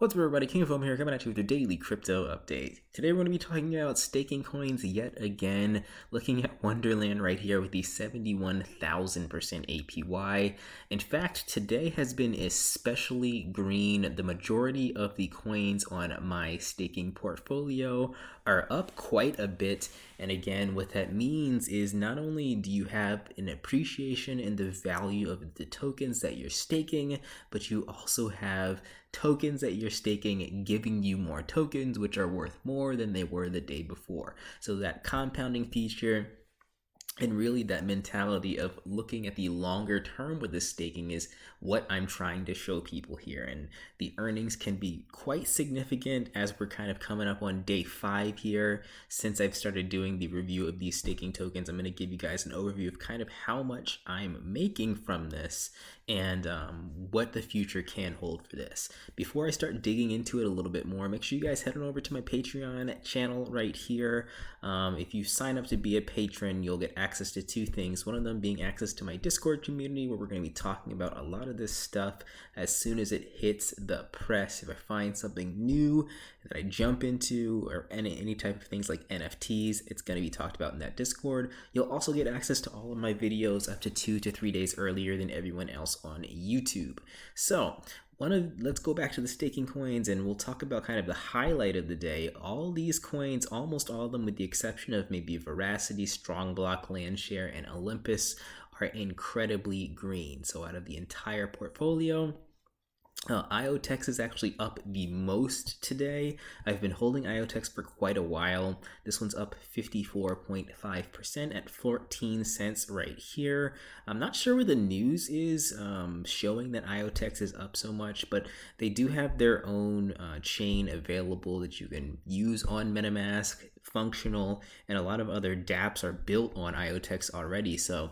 What's up, everybody? King of Fomo here, coming at you with your daily crypto update. Today we're going to be talking about staking coins yet again, looking at Wonerland right here with the 71,000% APY. In fact, today has been especially green. The majority of the coins on my staking portfolio are up quite a bit. And again, what that means is not only do you have an appreciation in the value of the tokens that you're staking, but you also have tokens that you're staking giving you more tokens, which are worth more than they were the day before. So that compounding feature and really that mentality of looking at the longer term with this staking is what I'm trying to show people here. And the earnings can be quite significant as we're kind of coming up on day 5 here. Since I've started doing the review of these staking tokens, I'm going to give you guys an overview of kind of how much I'm making from this and what the future can hold for this. Before I start digging into it a little bit more, make sure you guys head on over to my Patreon channel right here. If you sign up to be a patron, you'll get access to 2 things. One of them being access to my Discord community, where we're going to be talking about a lot of this stuff as soon as it hits the press. If I find something new that I jump into, or any type of things like NFTs, it's going to be talked about in that Discord. You'll also get access to all of my videos up to 2 to 3 days earlier than everyone else on YouTube. So let's go back to the staking coins, and we'll talk about kind of the highlight of the day. All these coins, almost all of them with the exception of maybe Veracity, Strongblock, Landshare, and Olympus, are incredibly green. So out of the entire portfolio, Iotex is actually up the most today. I've been holding Iotex for quite a while. This one's up 54.5% at 14 cents right here. I'm not sure where the news is showing that Iotex is up so much, but they do have their own chain available that you can use on MetaMask, functional, and a lot of other dApps are built on Iotex already. So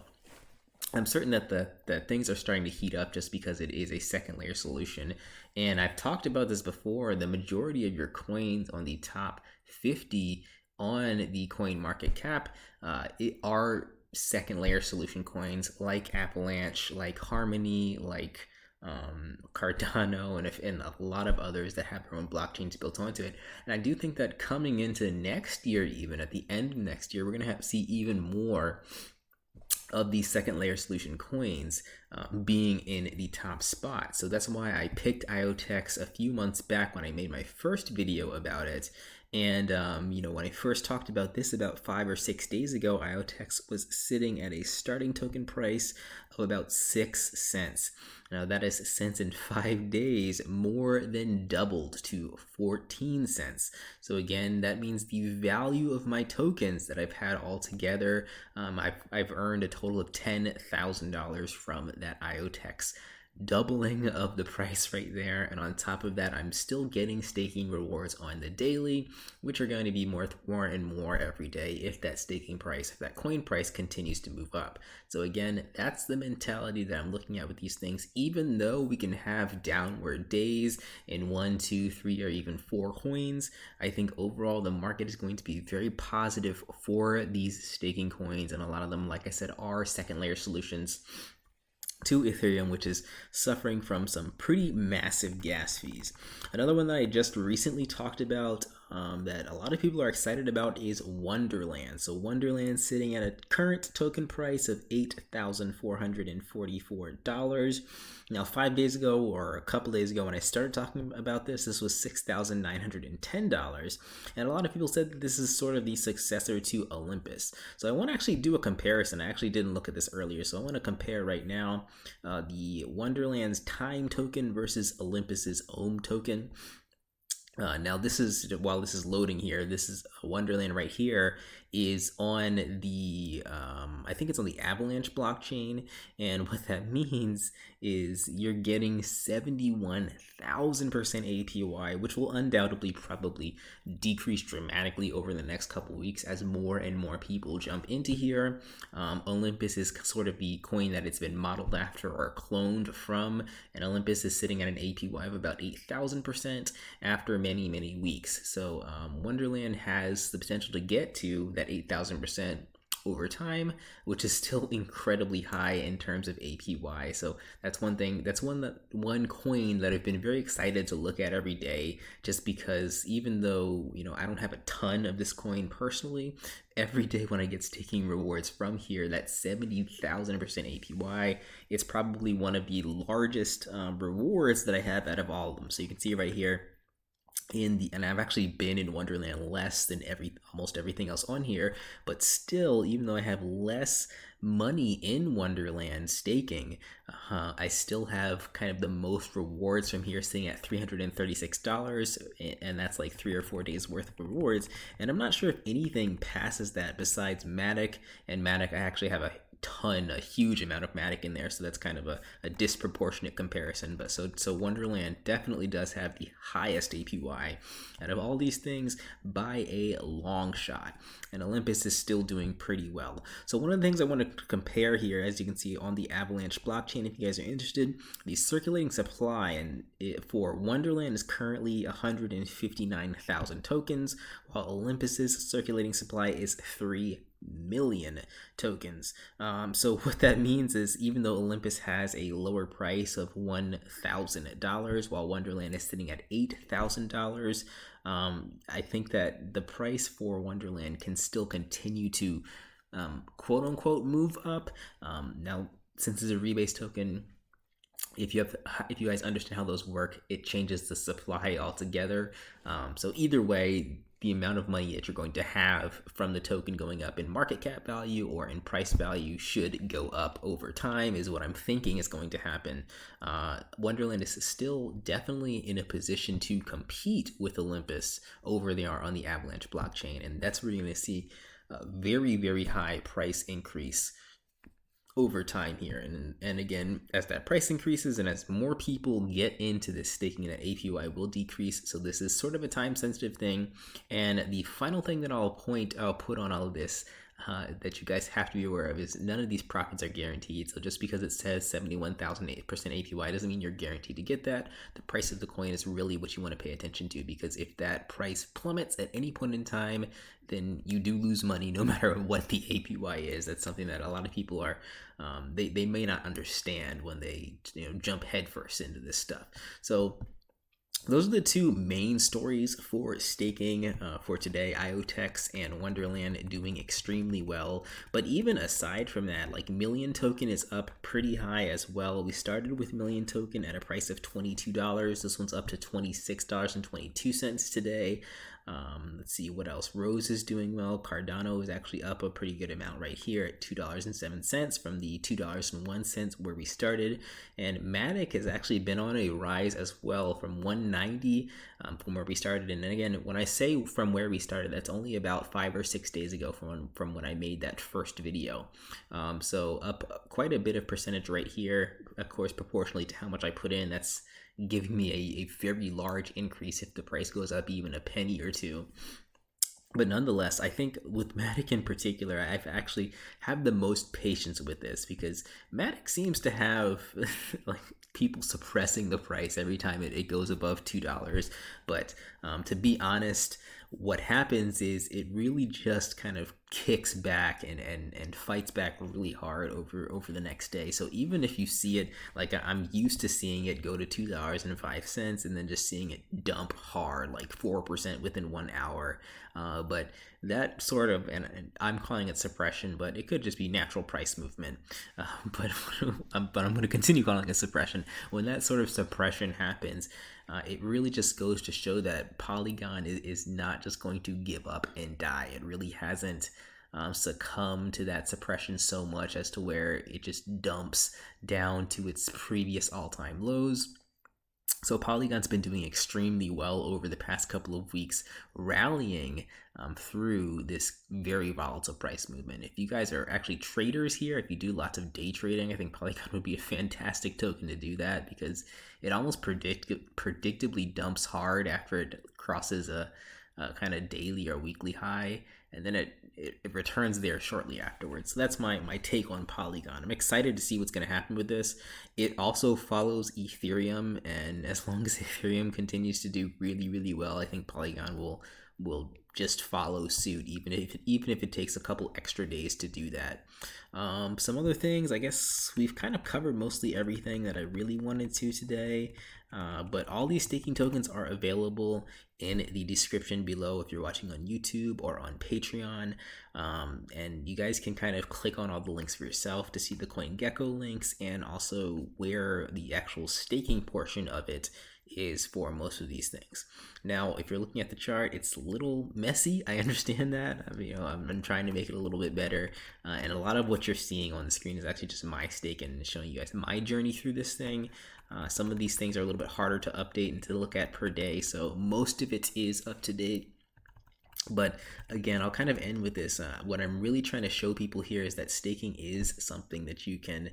I'm certain that things are starting to heat up just because it is a second layer solution. And I've talked about this before. The majority of your coins on the top 50 on the coin market cap are second layer solution coins like Avalanche, like Harmony, like Cardano, and a lot of others that have their own blockchains built onto it. And I do think that coming into next year, even at the end of next year, we're going to see even more of these second layer solution coins being in the top spot. So that's why I picked Iotex a few months back when I made my first video about it. And when I first talked about this about 5 or 6 days ago, Iotex was sitting at a starting token price of about 6 cents. Now that is since in 5 days more than doubled to 14 cents. So again, that means the value of my tokens that I've had all together, I've earned a total of $10,000 from that Iotex. Doubling of the price right there, and on top of that, I'm still getting staking rewards on the daily, which are going to be more and more every day if that coin price continues to move up. So again, that's the mentality that I'm looking at with these things. Even though we can have downward days in 1, 2, 3, or even 4 coins, I think overall the market is going to be very positive for these staking coins, and a lot of them, like I said, are second layer solutions to Ethereum, which is suffering from some pretty massive gas fees. Another one that I just recently talked about that a lot of people are excited about is Wonerland. So Wonerland sitting at a current token price of $8,444. Now 5 days ago, or a couple days ago when I started talking about this was $6,910. And a lot of people said that this is sort of the successor to Olympus. So I want to actually do a comparison. I actually didn't look at this earlier, so I want to compare right now the Wonerland's time token versus Olympus's Ohm token. Now while this is loading here, this is Wonerland right here is on the I think it's on the Avalanche blockchain, and what that means is you're getting 71,000% APY, which will undoubtedly probably decrease dramatically over the next couple weeks as more and more people jump into here. Olympus is sort of the coin that it's been modeled after or cloned from, and Olympus is sitting at an APY of about 8,000% after many weeks. So Wonerland has the potential to get to that 8,000% over time, which is still incredibly high in terms of APY. So that's one thing. That's one coin that I've been very excited to look at every day, just because even though I don't have a ton of this coin personally, every day when I get staking rewards from here, that 70,000% APY, it's probably one of the largest rewards that I have out of all of them. So you can see right here and I've actually been in Wonderland less than almost everything else on here, but still, even though I have less money in Wonderland staking, I still have kind of the most rewards from here, sitting at $336, and that's like 3 or 4 days worth of rewards. And I'm not sure if anything passes that besides Matic, and Matic I actually have a huge amount of Matic in there, so that's kind of a disproportionate comparison. But so Wonderland definitely does have the highest APY out of all these things by a long shot, and Olympus is still doing pretty well. So one of the things I want to compare here, as you can see on the Avalanche blockchain, if you guys are interested, the circulating supply for Wonderland is currently 159,000 tokens, while Olympus's circulating supply is 3 million tokens. So what that means is, even though Olympus has a lower price of $1,000 while Wonderland is sitting at $8,000, I think that the price for Wonderland can still continue to quote unquote move up. Now, since it's a rebase token, if you guys understand how those work, it changes the supply altogether. So either way, the amount of money that you're going to have from the token going up in market cap value or in price value should go up over time, is what I'm thinking is going to happen. Wonderland is still definitely in a position to compete with Olympus over there on the Avalanche blockchain, and that's where you're going to see a very, very high price increase over time here. And again, as that price increases and as more people get into this staking, that APY will decrease. So this is sort of a time sensitive thing. And the final thing that I'll put on all of this that you guys have to be aware of is none of these profits are guaranteed. So just because it says 71,000% APY doesn't mean you're guaranteed to get that. The price of the coin is really what you want to pay attention to, because if that price plummets at any point in time, then you do lose money no matter what the APY is. That's something that a lot of people are they may not understand when they jump headfirst into this stuff. So those are the two main stories for staking for today. Iotex and Wonderland doing extremely well. But even aside from that, like Million Token is up pretty high as well. We started with Million Token at a price of $22. This one's up to $26.22 today. Let's see what else. Rose is doing well. Cardano is actually up a pretty good amount right here at $2.07 from the $2.01 where we started. And Matic has actually been on a rise as well from 190 from where we started. And then again, when I say from where we started, that's only about 5 or 6 days ago from when I made that first video. So up quite a bit of percentage right here. Of course, proportionally to how much I put in, that's giving me a very large increase if the price goes up even a penny or two. But nonetheless, I think with Matic in particular, I've actually have the most patience with this, because Matic seems to have like people suppressing the price every time it goes above $2. But to be honest, what happens is it really just kind of kicks back and fights back really hard over the next day. So even if you see it, like I'm used to seeing it go to $2.05 and then just seeing it dump hard, like 4% within 1 hour. But that sort of, and I'm calling it suppression, but it could just be natural price movement. But I'm going to continue calling it suppression. When that sort of suppression happens, it really just goes to show that Polygon is not just going to give up and die. It really hasn't succumbed to that suppression so much as to where it just dumps down to its previous all-time lows. So Polygon's been doing extremely well over the past couple of weeks, rallying through this very volatile price movement. If you guys are actually traders here, if you do lots of day trading, I think Polygon would be a fantastic token to do that, because it almost predictably dumps hard after it crosses a kind of daily or weekly high, and then it it returns there shortly afterwards. So that's my take on Polygon. I'm excited to see what's going to happen with this. It also follows Ethereum, and as long as Ethereum continues to do really well, I think Polygon will just follow suit, even if it takes a couple extra days to do that. Some other things, I guess we've kind of covered mostly everything that I really wanted to today. But all these staking tokens are available in the description below if you're watching on YouTube or on Patreon. And you guys can kind of click on all the links for yourself to see the CoinGecko links and also where the actual staking portion of it is for most of these things. Now, if you're looking at the chart, it's a little messy. I understand that. I mean, I'm trying to make it a little bit better. And a lot of what you're seeing on the screen is actually just my stake and showing you guys my journey through this thing. Some of these things are a little bit harder to update and to look at per day, so most of it is up to date. But again, I'll kind of end with this. What I'm really trying to show people here is that staking is something that you can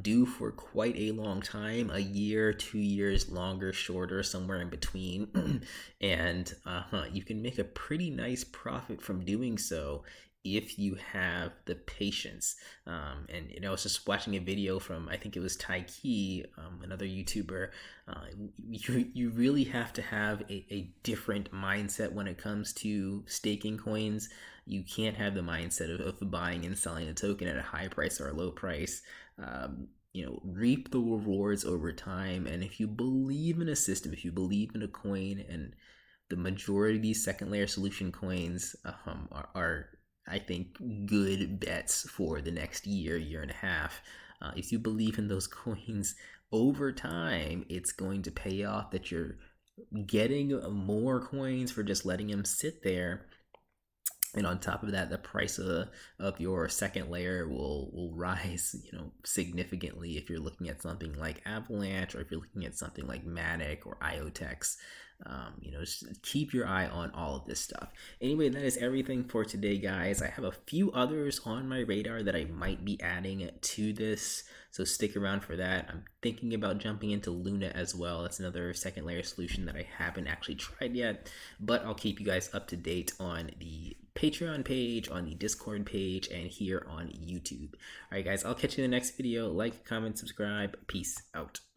do for quite a long time, a year, 2 years, longer, shorter, somewhere in between. And you can make a pretty nice profit from doing so if you have the patience. And I was just watching a video from, I think it was Taiki, another YouTuber. You really have to have a different mindset when it comes to staking coins. You can't have the mindset of buying and selling a token at a high price or a low price. Reap the rewards over time. And if you believe in a system, if you believe in a coin, and the majority of these second layer solution coins are I think, good bets for the next year and a half. If you believe in those coins over time, it's going to pay off that you're getting more coins for just letting them sit there. And on top of that, the price of your second layer will rise, significantly if you're looking at something like Avalanche, or if you're looking at something like Matic or Iotex. Just keep your eye on all of this stuff. Anyway, that is everything for today, guys. I have a few others on my radar that I might be adding to this, so stick around for that. I'm thinking about jumping into Luna as well. That's another second layer solution that I haven't actually tried yet, but I'll keep you guys up to date on the Patreon page, on the Discord page, and here on YouTube. All right, guys, I'll catch you in the next video. Like, comment, subscribe. Peace out.